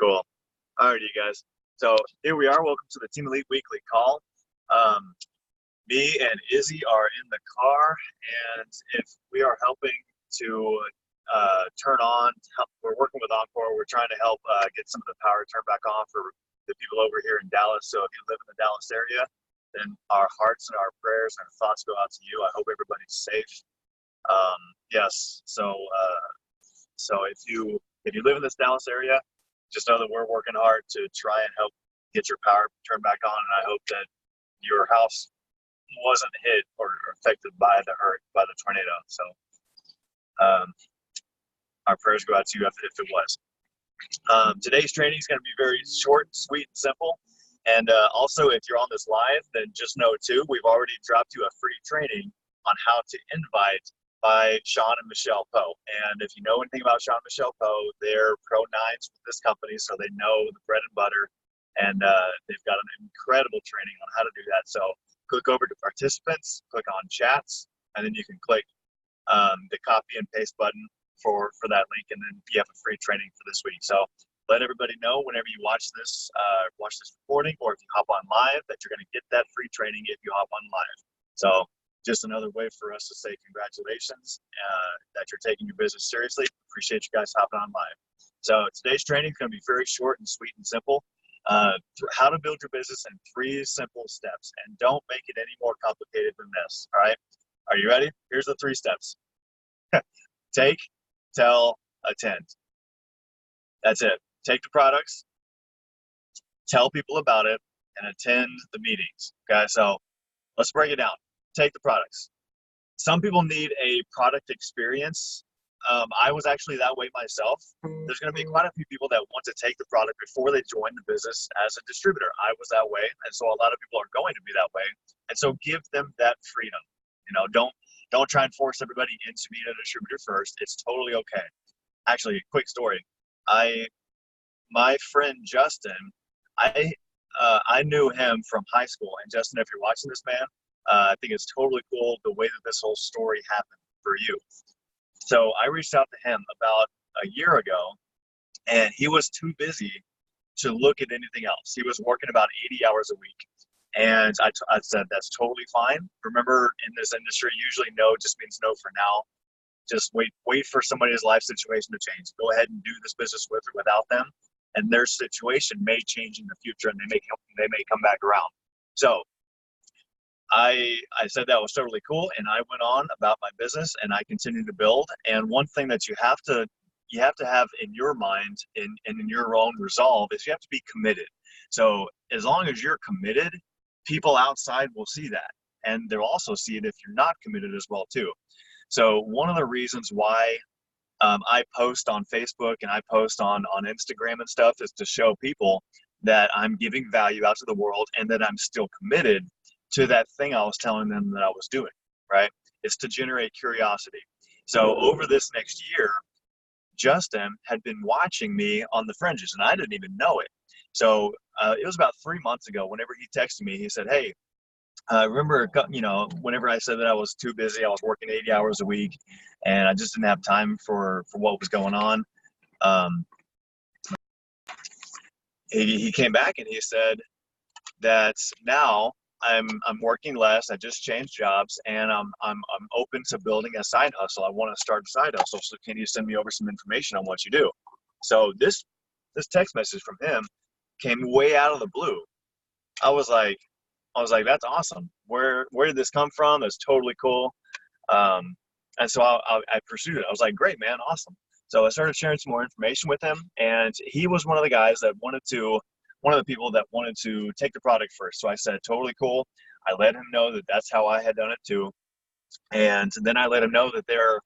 Cool. All right, you guys. So here we are. Welcome to the Team Elite Weekly Call. Um, Me and Izzy are in the car, and if we are helping to turn on, we're working with Encore. We're trying to help get some of the power turned back on for the people over here in Dallas. So if you live in the Dallas area, then our hearts and our prayers and our thoughts go out to you. I hope everybody's safe. Yes. So if you live in this Dallas area, just know that we're working hard to try and help get your power turned back on. And I hope that your house wasn't hit or affected by the tornado. So our prayers go out to you if it was. Today's training is going to be very short, sweet, and simple. And also, if you're on this live, then just know too, we've already dropped you a free training on how to invite by Sean and Michelle Poe. And if you know anything about Sean and Michelle Poe, they're pro nines with this company, so they know the bread and butter. And they've got an incredible training on how to do that. So click over to participants, click on chats, and then you can click the copy and paste button for that link, and then you have a free training for this week. So let everybody know whenever you watch this recording, or if you hop on live, that you're going to get that free training if you hop on live. So just another way for us to say congratulations that you're taking your business seriously. Appreciate you guys hopping on live. So today's training is going to be very short and sweet and simple. How to build your business in 3 simple steps, and don't make it any more complicated than this. All right, are you ready? Here's the 3 steps. Take, tell, attend. That's it. Take the products, tell people about it, and attend the meetings. Okay, so let's break it down. Take the products. Some people need a product experience. I was actually that way myself. There's going to be quite a few people that want to take the product before they join the business as a distributor. I was that way, and so a lot of people are going to be that way. And so give them that freedom. You know, don't try and force everybody into being a distributor first. It's totally okay. Actually, a quick story. My friend Justin, I knew him from high school. And Justin, if you're watching this, man, I think it's totally cool the way that this whole story happened for you. So I reached out to him about a year ago, and he was too busy to look at anything else. He was working about 80 hours a week. And I said, that's totally fine. Remember, in this industry, usually no just means no for now. Just wait for somebody's life situation to change. Go ahead and do this business with or without them, and their situation may change in the future, and they may come back around. So I said that was totally cool, and I went on about my business, and I continued to build. And one thing that you have to have in your mind and in your own resolve is you have to be committed. So as long as you're committed, people outside will see that, and they'll also see it if you're not committed as well too. So one of the reasons why I post on Facebook and I post on Instagram and stuff is to show people that I'm giving value out to the world and that I'm still committed to that thing I was telling them that I was doing, right? It's to generate curiosity. So over this next year, Justin had been watching me on the fringes, and I didn't even know it. So it was about 3 months ago, whenever he texted me, he said, hey, remember, whenever I said that I was too busy, I was working 80 hours a week, and I just didn't have time for what was going on. He came back and he said that now I'm working less. I just changed jobs, and I'm open to building a side hustle. I want to start a side hustle. So can you send me over some information on what you do? So this text message from him came way out of the blue. I was like, that's awesome. Where did this come from? That's totally cool. And so I pursued it. I was like, great, man, awesome. So I started sharing some more information with him, and he was one of the people that wanted to take the product first. So I said, totally cool. I let him know that that's how I had done it too. And then I let him know that there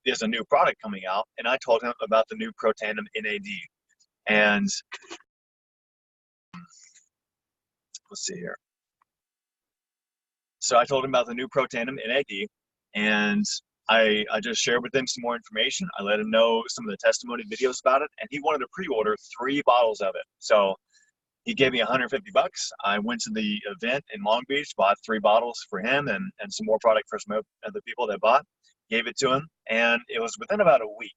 is a new product coming out, and I told him about the new Protandim NAD. And let's see here. So I told him about the new Protandim NAD, and I just shared with him some more information. I let him know some of the testimony videos about it, and he wanted to pre-order 3 bottles of it. So he gave me $150. I went to the event in Long Beach, bought 3 bottles for him and some more product for some of the people that bought, gave it to him, and it was within about a week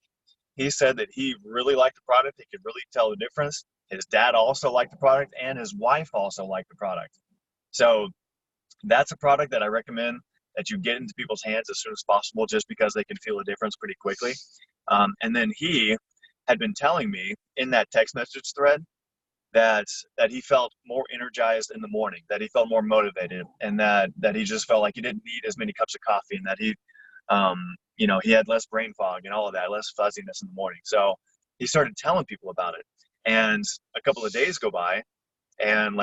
He said that he really liked the product. He could really tell the difference. His dad also liked the product, and his wife also liked the product. So that's a product that I recommend that you get into people's hands as soon as possible, just because they can feel a difference pretty quickly. And then he had been telling me in that text message thread that he felt more energized in the morning, that he felt more motivated, and that he just felt like he didn't need as many cups of coffee, and that he he had less brain fog and all of that, less fuzziness in the morning. So he started telling people about it. And a couple of days go by, and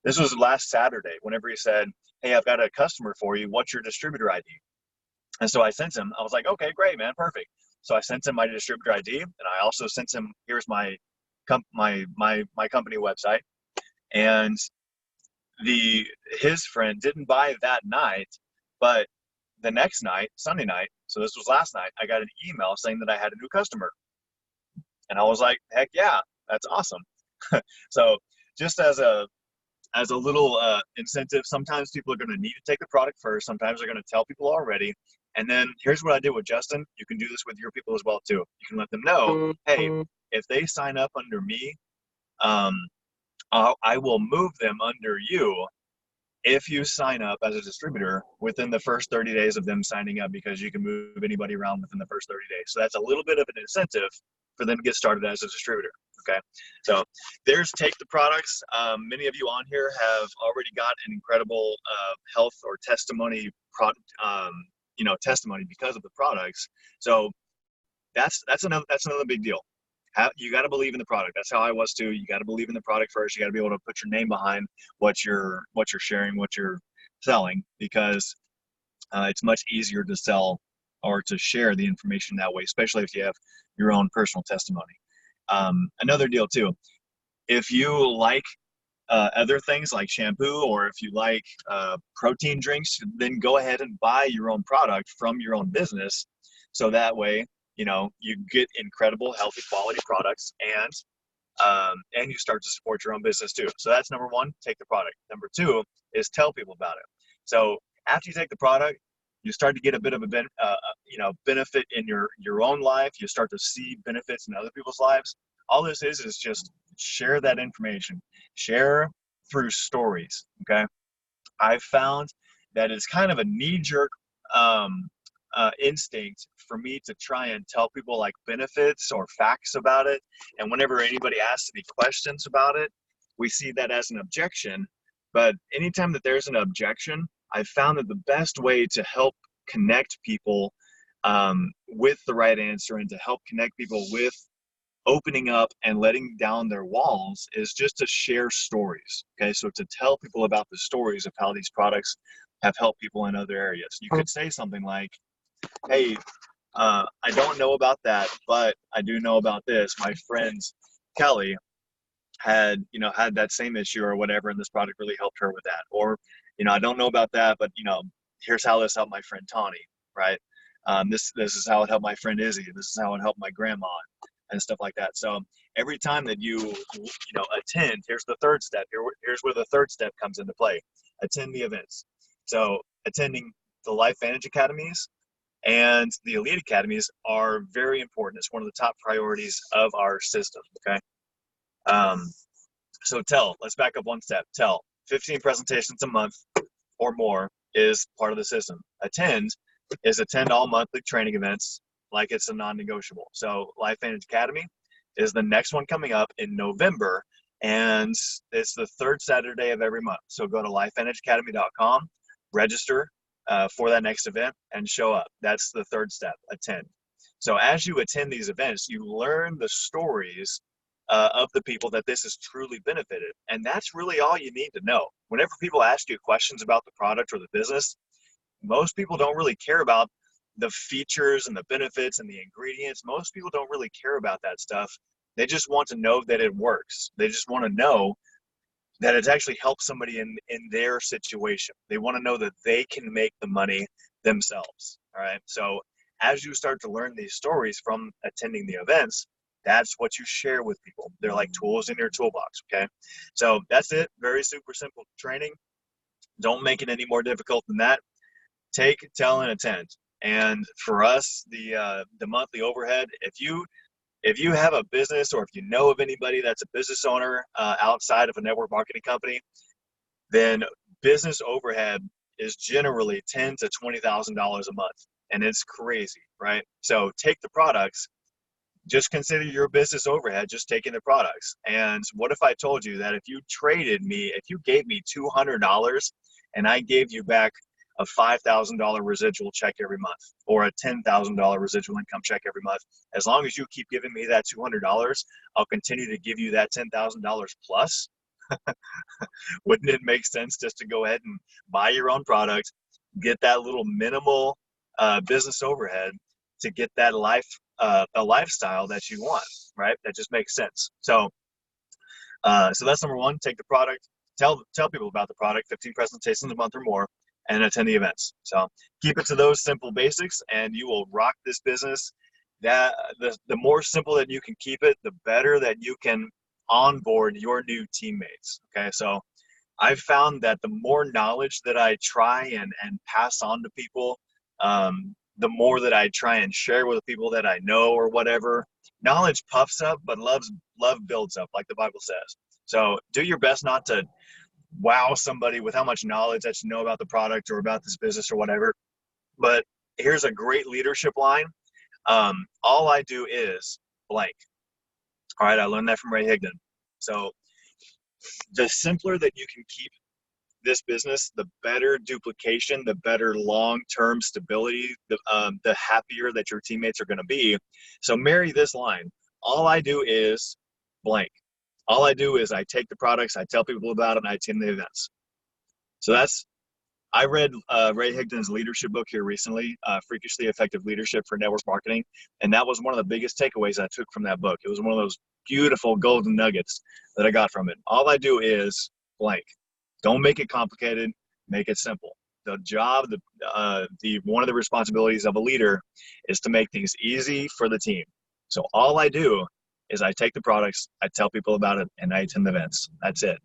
this was last Saturday, whenever he said, "Hey, I've got a customer for you. What's your distributor ID?" And so I sent him, I was like, "Okay, great, man, perfect." So I sent him my distributor ID, and I also sent him, here's my company website. And his friend didn't buy that night, but the next night, Sunday night, so this was last night, I got an email saying that I had a new customer. And I was like, heck yeah, that's awesome. So just as a little incentive, sometimes people are going to need to take the product first. Sometimes they're going to tell people already. And then here's what I did with Justin. You can do this with your people as well too. You can let them know, hey, if they sign up under me, I will move them under you if you sign up as a distributor within the first 30 days of them signing up, because you can move anybody around within the first 30 days. So that's a little bit of an incentive for them to get started as a distributor. Okay, so there's Take the Products. Many of you on here have already got an incredible health or testimony testimony because of the products. So that's another big deal. You got to believe in the product. That's how I was too. You got to believe in the product first. You got to be able to put your name behind what you're sharing, what you're selling, because it's much easier to sell or to share the information that way, especially if you have your own personal testimony. Another deal too, if you like other things like shampoo, or if you like protein drinks, then go ahead and buy your own product from your own business. So that way, you get incredible, healthy, quality products, and you start to support your own business too. So that's number one, take the product. Number two is tell people about it. So after you take the product, you start to get a bit of a benefit in your own life. You start to see benefits in other people's lives. All this is just share that information. Share through stories. Okay, I've found that it's kind of a knee-jerk instinct for me to try and tell people like benefits or facts about it. And whenever anybody asks any questions about it, we see that as an objection. But anytime that there's an objection, I've found that the best way to help connect people with the right answer, and to help connect people with opening up and letting down their walls, is just to share stories. Okay, so to tell people about the stories of how these products have helped people in other areas. You could say something like, hey, I don't know about that, but I do know about this. My friend Kelly had that same issue or whatever, and this product really helped her with that. Or, I don't know about that, but here's how this helped my friend Tawny, right? This is how it helped my friend Izzy. This is how it helped my grandma, and stuff like that. So every time that you attend, here's the third step. Here's where the third step comes into play. Attend the events. So attending the Life Vantage Academies and the Elite Academies are very important. It's one of the top priorities of our system. Okay. So let's back up one step. 15 presentations a month or more is part of the system. Attend all monthly training events like it's a non-negotiable. So Life Vantage Academy is the next one coming up in November, and it's the third Saturday of every month. So go to lifevantageacademy.com, register for that next event, and show up. That's the third step, attend. So as you attend these events, you learn the stories of the people that this has truly benefited. And that's really all you need to know. Whenever people ask you questions about the product or the business, most people don't really care about the features and the benefits and the ingredients. Most people don't really care about that stuff. They just want to know that it works. They just want to know that it's actually helped somebody in their situation. They want to know that they can make the money themselves. All right. So as you start to learn these stories from attending the events, that's what you share with people. They're like tools in your toolbox. Okay. So that's it. Very super simple training. Don't make it any more difficult than that. Take, tell, and attend. And for us, the monthly overhead, if you if you have a business or if you know of anybody that's a business owner outside of a network marketing company, then business overhead is generally $10,000 to $20,000 a month, and it's crazy, right? So take the products. Just consider your business overhead just taking the products. And what if I told you that if you gave me $200 and I gave you back a $5,000 residual check every month or a $10,000 residual income check every month, as long as you keep giving me that $200, I'll continue to give you that $10,000 plus. Wouldn't it make sense just to go ahead and buy your own product, get that little minimal business overhead to get that a lifestyle that you want, right? That just makes sense. So that's number one. Take the product, tell people about the product, 15 presentations a month or more, and attend the events. So keep it to those simple basics, and you will rock this business. That the more simple that you can keep it, the better that you can onboard your new teammates. Okay, so I've found that the more knowledge that I try and pass on to people, the more that I try and share with people that I know or whatever, knowledge puffs up, but love builds up, like the Bible says. So do your best not to wow somebody with how much knowledge that you know about the product or about this business or whatever. But here's a great leadership line. All I do is blank. All right, I learned that from Ray Higdon. So the simpler that you can keep this business, the better duplication, the better long-term stability, the happier that your teammates are going to be. So marry this line. All I do is blank. All I do is I take the products, I tell people about it, and I attend the events. So I read Ray Higdon's leadership book here recently, Freakishly Effective Leadership for Network Marketing, and that was one of the biggest takeaways I took from that book. It was one of those beautiful golden nuggets that I got from it. All I do is blank. Don't make it complicated, make it simple. The job, one of the responsibilities of a leader is to make things easy for the team. So all I do is I take the products, I tell people about it, and I attend the events. That's it.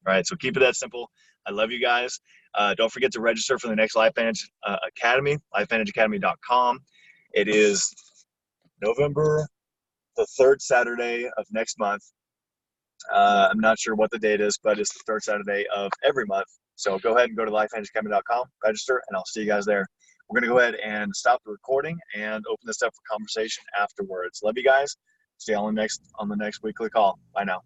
All right, so keep it that simple. I love you guys. Don't forget to register for the next LifeVantage Academy, lifevantageacademy.com. It is November the 3rd Saturday of next month. I'm not sure what the date is, but it's the 3rd Saturday of every month. So go ahead and go to lifevantageacademy.com, register, and I'll see you guys there. We're going to go ahead and stop the recording and open this up for conversation afterwards. Love you guys. See you on the next weekly call. Bye now.